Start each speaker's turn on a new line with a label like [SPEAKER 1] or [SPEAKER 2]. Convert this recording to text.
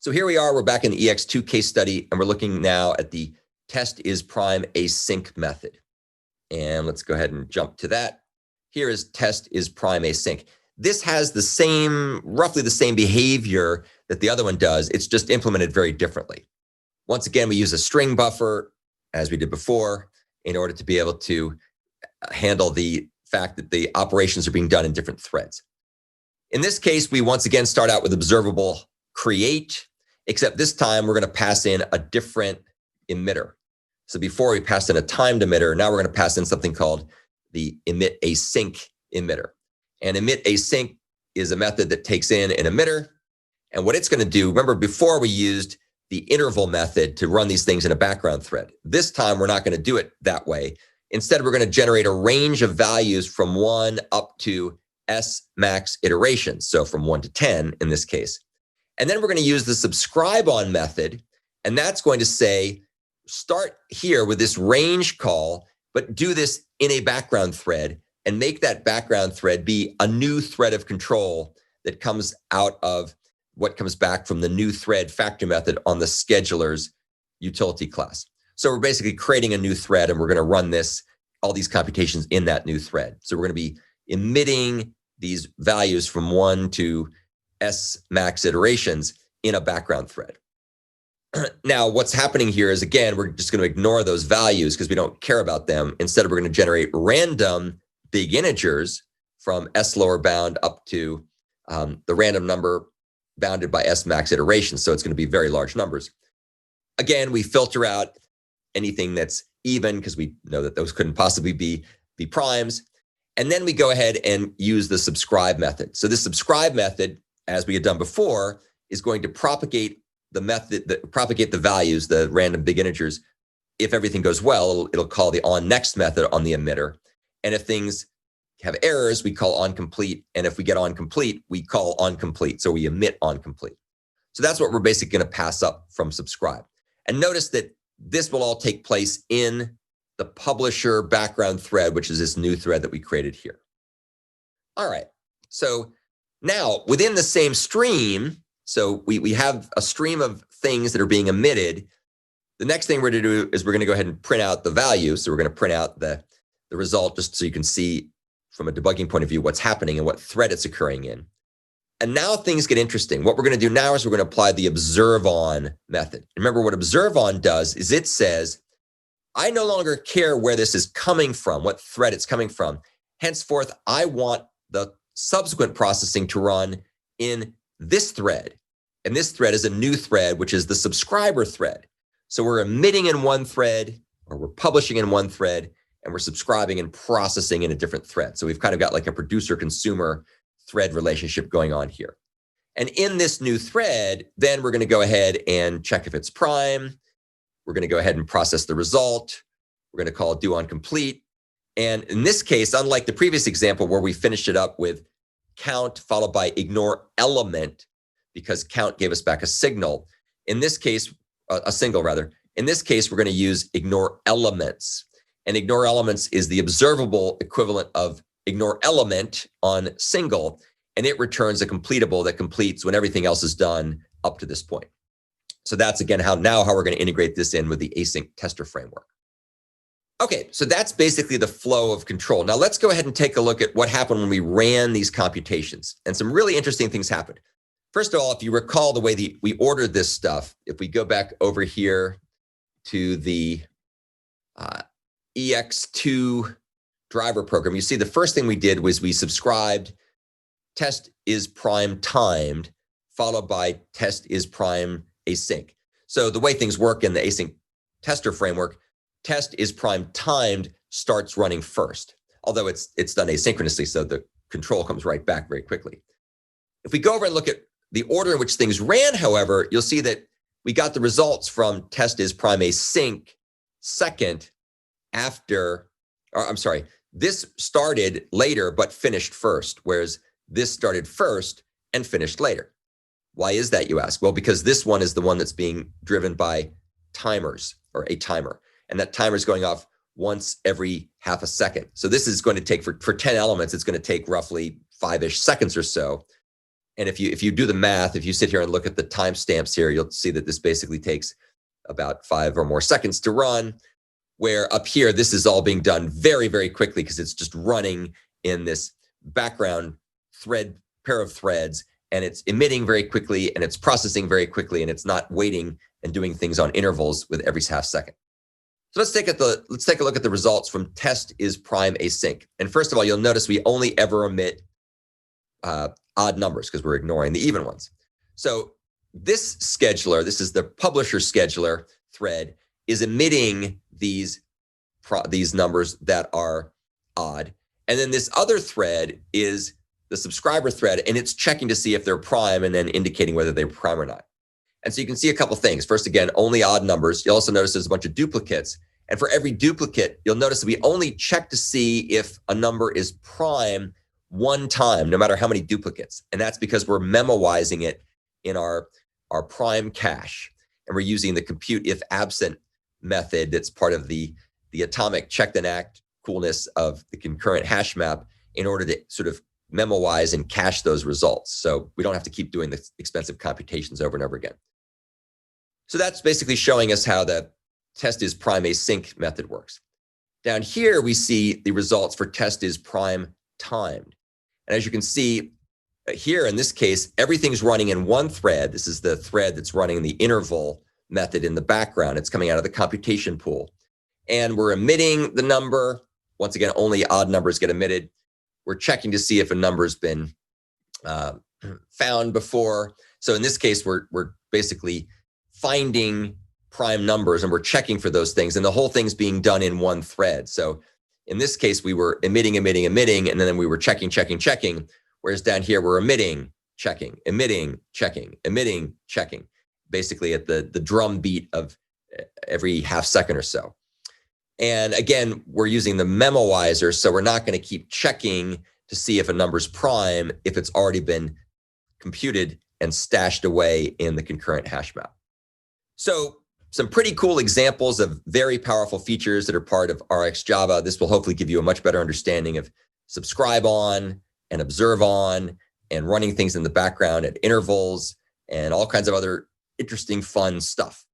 [SPEAKER 1] So here we are, we're back in the ex2 case study, and we're looking now at the test is prime async method. And let's go ahead and jump to that. Here is test is prime async. This has the same, roughly the same behavior that the other one does. It's just implemented very differently. Once again, we use a string buffer, as we did before, in order to be able to handle the fact that the operations are being done in different threads. In this case, we once again start out with observable create, except this time we're going to pass in a different emitter. So before we passed in a timed emitter, now we're going to pass in something called the emit async emitter. And emit async is a method that takes in an emitter. And what it's going to do, remember before we used the interval method to run these things in a background thread. This time, we're not going to do it that way. Instead, we're going to generate a range of values from 1 up to S max iterations. So from 1 to 10 in this case. And then we're going to use the subscribe on method. And that's going to say, start here with this range call, but do this in a background thread and make that background thread be a new thread of control that comes out of what comes back from the new thread factor method on the scheduler's utility class. So we're basically creating a new thread and we're going to run all these computations in that new thread. So we're going to be emitting these values from 1 to S max iterations in a background thread. Now, what's happening here is, again, we're just going to ignore those values because we don't care about them. Instead, we're going to generate random big integers from S lower bound up to the random number bounded by S max iterations. So it's going to be very large numbers. Again, we filter out anything that's even because we know that those couldn't possibly be primes. And then we go ahead and use the subscribe method. So this subscribe method, as we had done before, is going to propagate the values, the random big integers. If everything goes well, it'll call the onNext method on the emitter. And if things have errors, we call onComplete. And if we get onComplete, we call onComplete. So we emit onComplete. So that's what we're basically going to pass up from subscribe. And notice that this will all take place in the publisher background thread, which is this new thread that we created here. All right. So now within the same stream, so we have a stream of things that are being emitted. The next thing we're going to do is we're going to go ahead and print out the value. So we're going to print out the result just so you can see from a debugging point of view what's happening and what thread it's occurring in. And now things get interesting. What we're going to do now is we're going to apply the observe on method. Remember what observe on does is it says, I no longer care where this is coming from, what thread it's coming from. Henceforth, I want the subsequent processing to run in this thread. And this thread is a new thread, which is the subscriber thread. So we're emitting in one thread, or we're publishing in one thread, and we're subscribing and processing in a different thread. So we've kind of got like a producer-consumer thread relationship going on here. And in this new thread, then we're going to go ahead and check if it's prime. We're going to go ahead and process the result. We're going to call do on complete. And in this case, unlike the previous example where we finished it up with count followed by ignore element, because count gave us back a signal. In this case, a single rather. In this case, we're going to use ignore elements. And ignore elements is the observable equivalent of ignore element on single. And it returns a completable that completes when everything else is done up to this point. So that's, again, how we're going to integrate this in with the async tester framework. Okay, so that's basically the flow of control. Now let's go ahead and take a look at what happened when we ran these computations. And some really interesting things happened. First of all, if you recall the way we ordered this stuff, if we go back over here to the ex2 driver program, you see the first thing we did was we subscribed test is prime timed, followed by test is prime async. So the way things work in the async tester framework, test is prime timed starts running first, although it's done asynchronously, so the control comes right back very quickly. If we go over and look at the order in which things ran, however, you'll see that we got the results from test is prime async second after, or I'm sorry, this started later but finished first, whereas this started first and finished later. Why is that, you ask? Well, because this one is the one that's being driven by timers, or a timer. And that timer is going off once every half a second. So this is going to take, for 10 elements, it's going to take roughly 5-ish seconds or so. And if you do the math, if you sit here and look at the timestamps here, you'll see that this basically takes about 5 or more seconds to run, where up here, this is all being done very, very quickly because it's just running in this background pair of threads, and it's emitting very quickly, and it's processing very quickly, and it's not waiting and doing things on intervals with every half second. So let's take a look at the results from test is prime async. And first of all, you'll notice we only ever emit odd numbers because we're ignoring the even ones. So this scheduler, this is the publisher scheduler thread, is emitting these numbers that are odd. And then this other thread is the subscriber thread, and it's checking to see if they're prime and then indicating whether they're prime or not. And so you can see a couple things. First, again, only odd numbers. You'll also notice there's a bunch of duplicates. And for every duplicate, you'll notice that we only check to see if a number is prime one time, no matter how many duplicates. And that's because we're memoizing it in our prime cache. And we're using the compute if absent method that's part of the atomic check then act coolness of the concurrent hash map in order to sort of memoize and cache those results. So we don't have to keep doing the expensive computations over and over again. So that's basically showing us how the test is prime async method works. Down here, we see the results for test is prime timed. And as you can see here, in this case, everything's running in one thread. This is the thread that's running the interval method in the background. It's coming out of the computation pool. And we're emitting the number. Once again, only odd numbers get emitted. We're checking to see if a number's been found before. So in this case, we're basically finding prime numbers and we're checking for those things. And the whole thing's being done in one thread. So in this case, we were emitting, and then we were checking. Whereas down here, we're emitting, checking, basically at the drum beat of every half second or so. And again, we're using the memoizer, so we're not going to keep checking to see if a number's prime if it's already been computed and stashed away in the concurrent hash map. So some pretty cool examples of very powerful features that are part of RxJava. This will hopefully give you a much better understanding of subscribe on and observe on and running things in the background at intervals and all kinds of other interesting, fun stuff.